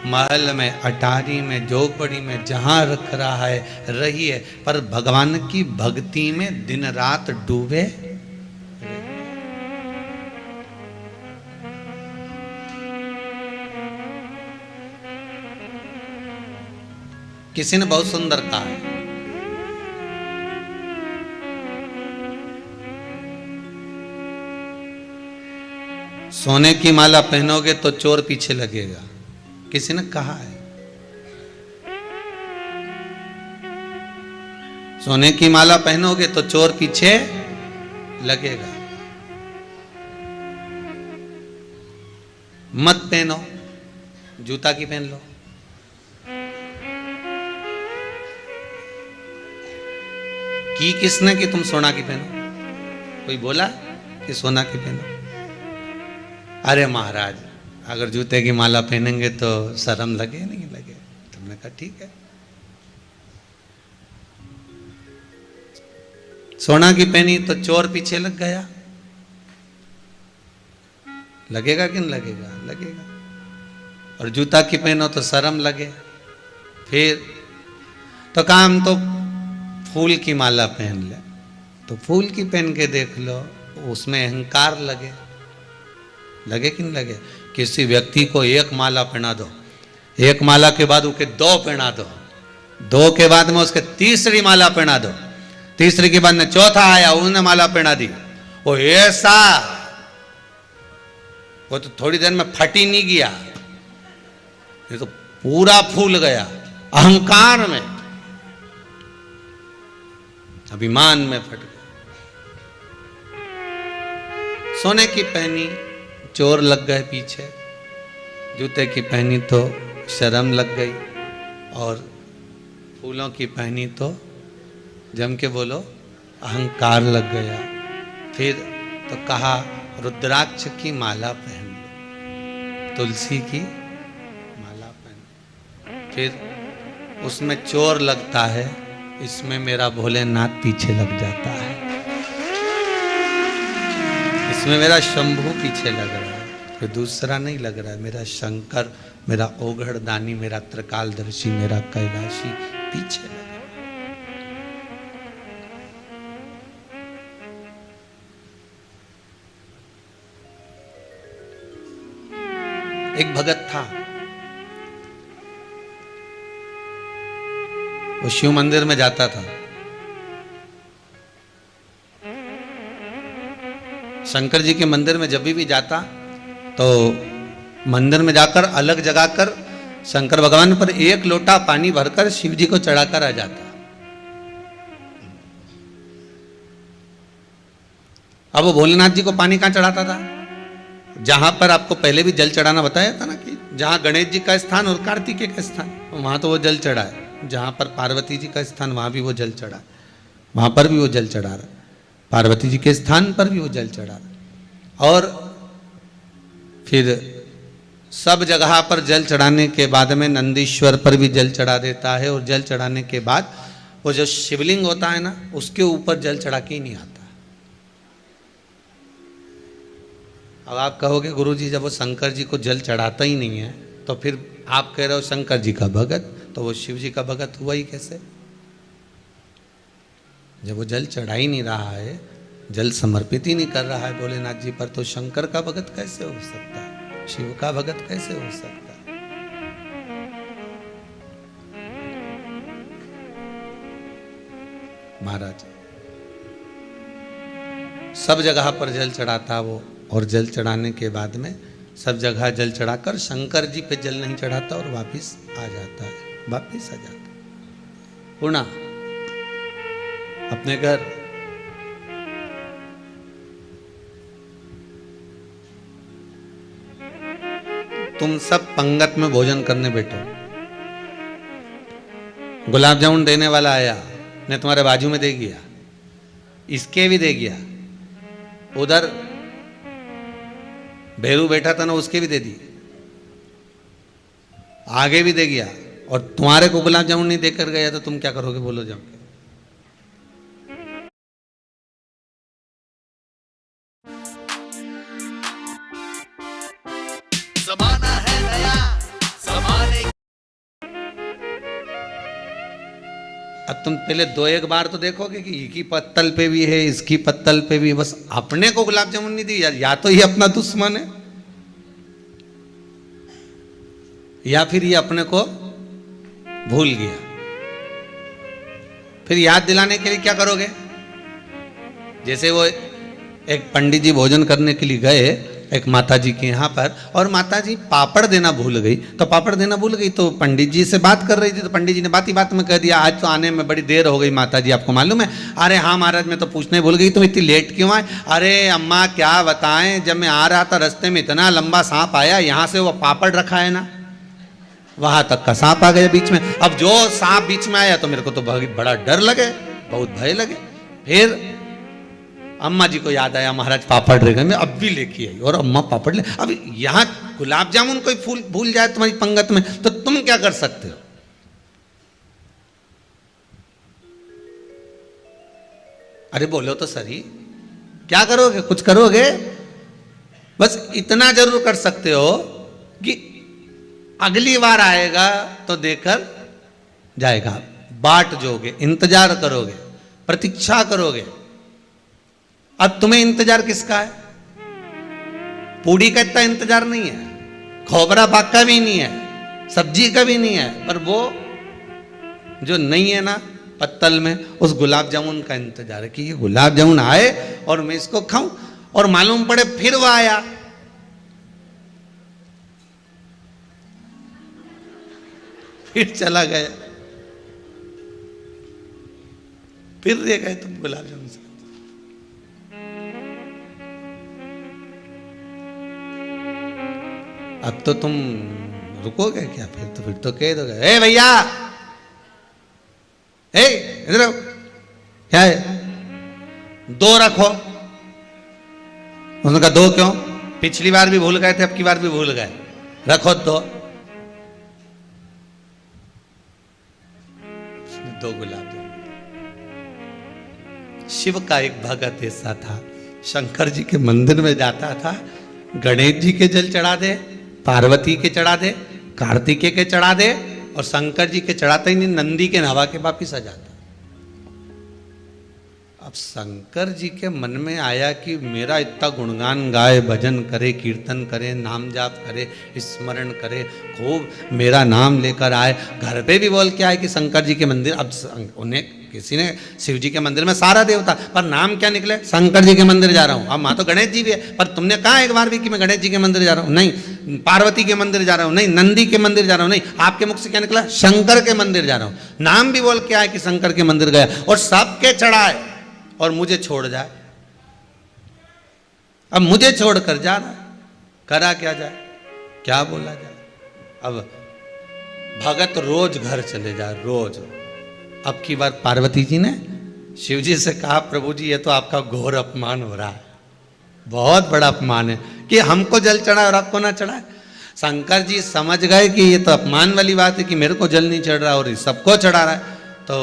महल में, अटारी में, झोपड़ी में, जहां रख रहा है रहिए, पर भगवान की भक्ति में दिन रात डूबे। किसी ने बहुत सुंदर कहा है, सोने की माला पहनोगे तो चोर पीछे लगेगा। किसी ने कहा है, सोने की माला पहनोगे तो चोर पीछे लगेगा। मत पहनो, जूता की पहन लो। की किसने कि तुम सोना की पहनो? कोई बोला कि सोना की पहनो? अरे महाराज, अगर जूते की माला पहनेंगे तो शर्म लगे नहीं लगे? तुमने कहा ठीक है। सोना की पहनी तो चोर पीछे लग गया, लगेगा कि नहीं लगेगा? लगेगा। और जूता की पहनो तो शर्म लगे। फिर तो काम तो फूल की माला पहन ले, तो फूल की पहन के देख लो, उसमें अहंकार लगे। लगे कि नहीं लगे? किसी व्यक्ति को एक माला पहना दो, एक माला के बाद उसके दो पहना दो, दो के बाद में उसके तीसरी माला पहना दो, तीसरी के बाद में चौथा आया, उसने माला पहना दी। वो ऐसा, वो तो थोड़ी देर में फट ही नहीं गया, ये तो पूरा फूल गया अहंकार में, अभिमान में फट गया। सोने की पहनी, चोर लग गए पीछे। जूते की पहनी तो शर्म लग गई, और फूलों की पहनी तो जम के बोलो अहंकार लग गया। फिर तो कहा रुद्राक्ष की माला पहन लो, तुलसी की माला पहन। फिर उसमें चोर लगता है, इसमें मेरा भोलेनाथ पीछे लग जाता है, इसमें मेरा शंभू पीछे लग रहा है, फिर दूसरा नहीं लग रहा है, मेरा शंकर, मेरा ओघड़दानी, मेरा त्रिकालदर्शी, मेरा कैलाशी पीछे लग रहा है। एक भगत था, वो शिव मंदिर में जाता था। शंकर जी के मंदिर में जब भी जाता तो मंदिर में जाकर अलग जगा कर शंकर भगवान पर एक लोटा पानी भरकर शिव जी को चढ़ाकर आ जाता। अब वो भोलेनाथ जी को पानी कहां चढ़ाता था? जहां पर आपको पहले भी जल चढ़ाना बताया था ना, कि जहां गणेश जी का स्थान और कार्तिकेय का स्थान, वहां तो वो जल चढ़ा है। जहां पर पार्वती जी का स्थान, वहां भी वो जल चढ़ा, वहां पर भी वो जल चढ़ा रहा, पार्वती जी के स्थान पर भी वो जल चढ़ा रहा। और फिर सब जगह पर जल चढ़ाने के बाद में नंदीश्वर पर भी जल चढ़ा देता है, और जल चढ़ाने के बाद वो जो शिवलिंग होता है ना, उसके ऊपर जल चढ़ा के ही नहीं आता। अब आप कहोगे गुरुजी जब वो शंकर जी को जल चढ़ाता ही नहीं है, तो फिर आप कह रहे हो शंकर जी का भगत, तो वो शिव जी का भगत हुआ ही कैसे? जब वो जल चढ़ा ही नहीं रहा है, जल समर्पित ही नहीं कर रहा है भोलेनाथ जी पर, तो शंकर का भगत कैसे हो सकता है? शिव का भगत कैसे हो सकता है? महाराज सब जगह पर जल चढ़ाता वो, और जल चढ़ाने के बाद में सब जगह जल चढ़ाकर शंकर जी पे जल नहीं चढ़ाता और वापिस आ जाता है, वापिस आ जाता है पुनः अपने घर। तुम सब पंगत में भोजन करने बैठो, गुलाब जामुन देने वाला आया, ने तुम्हारे बाजू में दे गया, इसके भी दे गया, उधर भैरू बैठा था ना, उसके भी दे दी, आगे भी दे गया, और तुम्हारे को गुलाब जामुन नहीं देकर गया, तो तुम क्या करोगे? बोलो जाओ। ज़माना है नया, ज़माना अब तुम पहले दो एक बार तो देखोगे कि इसकी पत्तल पे भी है, इसकी पत्तल पे भी, बस अपने को गुलाब जामुन नहीं दी, या तो ये अपना दुश्मन है या फिर ये अपने को भूल गया। फिर याद दिलाने के लिए क्या करोगे? जैसे वो एक पंडित जी भोजन करने के लिए गए एक माता जी के यहाँ पर, और माता जी पापड़ देना भूल गई। तो पापड़ देना भूल गई तो पंडित जी से बात कर रही थी, तो पंडित जी ने बात ही बात में कह दिया, आज तो आने में बड़ी देर हो गई माता जी, आपको मालूम है? अरे हाँ महाराज, मैं तो पूछने भूल गई, तुम इतनी लेट क्यों आए? अरे अम्मा क्या बताएं, जब मैं आ रहा था रास्ते में इतना लंबा सांप आया, यहाँ से वो पापड़ रखा है ना, वहां तक का सांप आ गया बीच में। अब जो सांप बीच में आया तो मेरे को तो बड़ा डर लगे, बहुत भय लगे। फिर अम्मा जी को याद आया, महाराज पापड़ रह गए, मैं अब भी लेके आई, और अम्मा पापड़ ले। अब यहां गुलाब जामुन कोई फूल भूल जाए तुम्हारी पंगत में, तो तुम क्या कर सकते हो? अरे बोलो तो सही, क्या करोगे? कुछ करोगे? बस इतना जरूर कर सकते हो कि अगली बार आएगा तो देकर जाएगा, बाट जोगे, इंतजार करोगे, प्रतीक्षा करोगे। अब तुम्हें इंतजार किसका है? पूड़ी का इतना इंतजार नहीं है, खोबरा पाक का भी नहीं है, सब्जी का भी नहीं है, पर वो जो नहीं है ना पत्तल में, उस गुलाब जामुन का इंतजार है कि ये गुलाब जामुन आए और मैं इसको खाऊं। और मालूम पड़े फिर वो आया, फिर चला गया, फिर रह गए तुम गुलाब जामुन से। अब तो तुम रुकोगे क्या? फिर तो कह दोगे, ए भैया, ए इधर आओ, क्या है? दो रखो। उसने कहा दो क्यों? पिछली बार भी भूल गए थे, अब की बार भी भूल गए, रखो दो। दो गुलाब जामुन। शिव का एक भगत ऐसा था, शंकर जी के मंदिर में जाता था, गणेश जी के जल चढ़ा दे, पार्वती के चढ़ा दे, कार्तिकेय के चढ़ा दे, और शंकर जी के चढ़ाते ही नहीं, नंदी के नवा के वापिस आ जाता। अब शंकर जी के मन में आया कि मेरा इतना गुणगान गाए, भजन करे, कीर्तन करे, नाम जाप करे, स्मरण करे, खूब मेरा नाम लेकर आए, घर पे भी बोल के आए कि शंकर जी के मंदिर। अब उन्हें किसी ने शिव जी के मंदिर में सारा देवता, पर नाम क्या निकले? शंकर जी के मंदिर जा रहा हूँ। अब वहां तो गणेश जी भी है, पर तुमने कहा एक बार भी कि मैं गणेश जी के मंदिर जा रहा हूँ? नहीं। पार्वती के मंदिर जा रहा हूँ? नहीं। नंदी के मंदिर जा रहा हूँ? नहीं। आपके मुख से क्या निकला? शंकर के मंदिर जा रहा हूँ। नाम भी बोल के आए कि शंकर के मंदिर गया, और सबके चढ़ाए, और मुझे छोड़ जाए। अब मुझे छोड़कर जा रहा, करा क्या जाए, क्या बोला जाए? अब भगत रोज घर चले जाए, रोज। अब की बार पार्वती जी ने शिव जी से कहा, प्रभु जी ये तो आपका घोर अपमान हो रहा है, बहुत बड़ा अपमान है कि हमको जल चढ़ाए और आपको ना चढ़ाए। शंकर जी समझ गए कि ये तो अपमान वाली बात है कि मेरे को जल नहीं चढ़ रहा और सबको चढ़ा रहा है। तो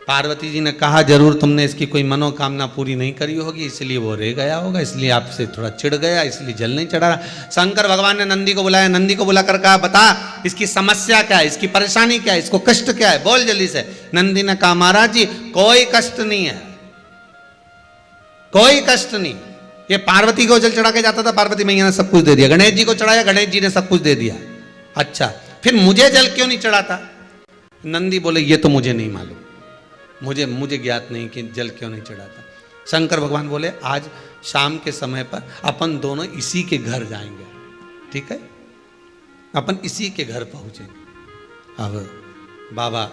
पार्वती जी ने कहा, जरूर तुमने इसकी कोई मनोकामना पूरी नहीं करी होगी, इसलिए वो रह गया होगा, इसलिए आपसे थोड़ा चिढ़ गया, इसलिए जल नहीं चढ़ा रहा। शंकर भगवान ने नंदी को बुलाया, नंदी को बुलाकर कहा, बता इसकी समस्या क्या है, इसकी परेशानी क्या है, इसको कष्ट क्या है, बोल जल्दी से। नंदी ने कहा, महाराज जी कोई कष्ट नहीं है, कोई कष्ट नहीं। ये पार्वती को जल चढ़ा के जाता था, पार्वती मैया ने सब कुछ दे दिया। गणेश जी को चढ़ाया, गणेश जी ने सब कुछ दे दिया। अच्छा, फिर मुझे जल क्यों नहीं चढ़ाता? नंदी बोले, ये तो मुझे नहीं मालूम, मुझे ज्ञात नहीं कि जल क्यों नहीं चढ़ाता। शंकर भगवान बोले, आज शाम के समय पर अपन दोनों इसी के घर जाएंगे, ठीक है? अपन इसी के घर पहुंचेंगे। अब बाबा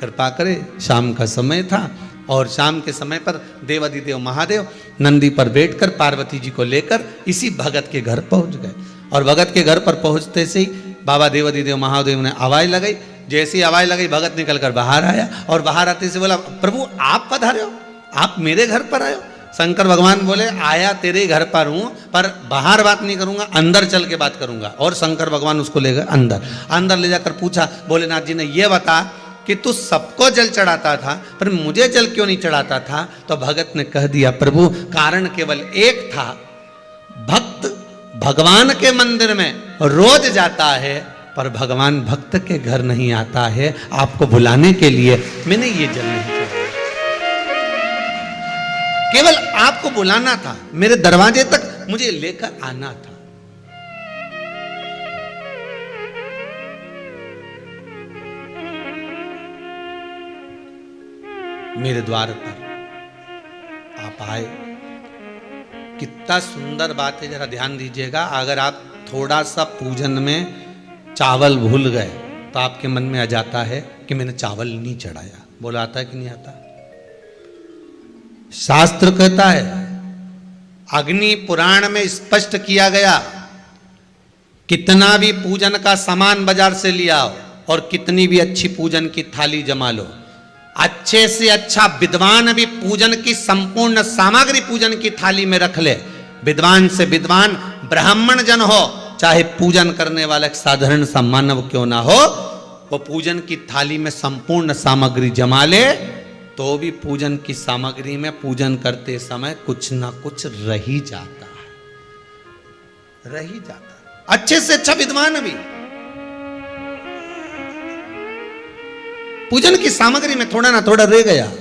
कृपा करे, शाम का समय था, और शाम के समय पर देवाधिदेव महादेव नंदी पर बैठकर पार्वती जी को लेकर इसी भगत के घर पहुंच गए। और भगत के घर पर पहुंचते से ही बाबा देवाधिदेव महादेव ने आवाज लगाई। जैसी आवाज लगी, भगत निकलकर बाहर आया, और बाहर आते से बोला, प्रभु आप पधारे हो, आप मेरे घर पर आए हो? शंकर भगवान बोले, आया तेरे घर पर हूं, पर बाहर बात नहीं करूंगा, अंदर चल के बात करूंगा। और शंकर भगवान उसको ले गए अंदर ले जाकर पूछा, भोलेनाथ जी ने, ये बता कि तू सबको जल चढ़ाता था, पर मुझे जल क्यों नहीं चढ़ाता था? तो भगत ने कह दिया, प्रभु कारण केवल एक था, भक्त भगवान के मंदिर में रोज जाता है, पर भगवान भक्त के घर नहीं आता है, आपको बुलाने के लिए मैंने ये जल नहीं चढ़ाया। केवल आपको बुलाना था, मेरे दरवाजे तक मुझे लेकर आना था। मेरे द्वार पर आप आए, कितना सुंदर बात है, जरा ध्यान दीजिएगा। अगर आप थोड़ा सा पूजन में चावल भूल गए तो आपके मन में आ जाता है कि मैंने चावल नहीं चढ़ाया। बोला आता है कि नहीं आता? शास्त्र कहता है, अग्नि पुराण में स्पष्ट किया गया, कितना भी पूजन का सामान बाजार से लिया आओ और कितनी भी अच्छी पूजन की थाली जमा लो, अच्छे से अच्छा विद्वान भी पूजन की संपूर्ण सामग्री पूजन की थाली में रख ले, विद्वान से विद्वान ब्राह्मण जन हो, चाहे पूजन करने वाला एक साधारण सा मानव क्यों ना हो, वो पूजन की थाली में संपूर्ण सामग्री जमा ले, तो भी पूजन की सामग्री में पूजन करते समय कुछ ना कुछ रह ही जाता है, रह ही जाता है। अच्छे से अच्छा विद्वान भी पूजन की सामग्री में थोड़ा ना थोड़ा रह गया।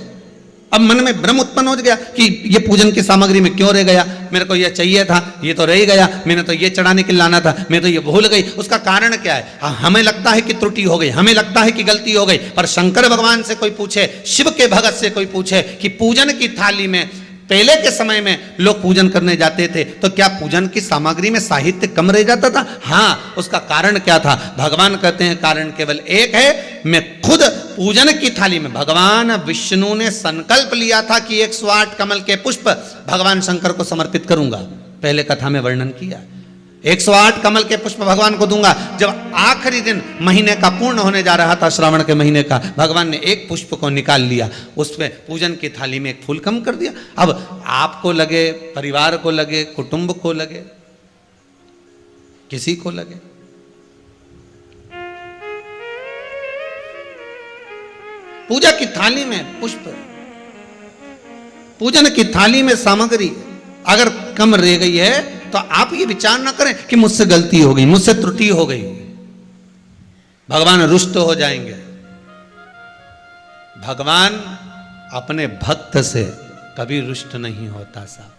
अब मन में भ्रम उत्पन्न हो गया कि ये पूजन की सामग्री में क्यों रह गया, मेरे को ये चाहिए था, ये तो रह गया, मैंने तो ये चढ़ाने के लिए लाना था, मैं तो ये भूल गई। उसका कारण क्या है? हमें लगता है कि त्रुटि हो गई, हमें लगता है कि गलती हो गई, पर शंकर भगवान से कोई पूछे, शिव के भगत से कोई पूछे कि पूजन की थाली में पहले के समय में लोग पूजन करने जाते थे तो क्या पूजन की सामग्री में साहित्य कम रह जाता था? हाँ, उसका कारण क्या था? भगवान कहते हैं कारण केवल एक है, मैं खुद पूजन की थाली में, भगवान विष्णु ने संकल्प लिया था कि 108 कमल के पुष्प भगवान शंकर को समर्पित करूंगा। पहले कथा में वर्णन किया, 108 कमल के पुष्प भगवान को दूंगा। जब आखिरी दिन महीने का पूर्ण होने जा रहा था, श्रावण के महीने का, भगवान ने एक पुष्प को निकाल लिया, उसमें पूजन की थाली में एक फूल कम कर दिया। अब आपको लगे, परिवार को लगे, कुटुंब को लगे, किसी को लगे, पूजा की थाली में पुष्प, पूजन की थाली में सामग्री अगर कम रह गई है तो आप ये विचार ना करें कि मुझसे गलती हो गई, मुझसे त्रुटि हो गई, भगवान रुष्ट हो जाएंगे। भगवान अपने भक्त से कभी रुष्ट नहीं होता साहब।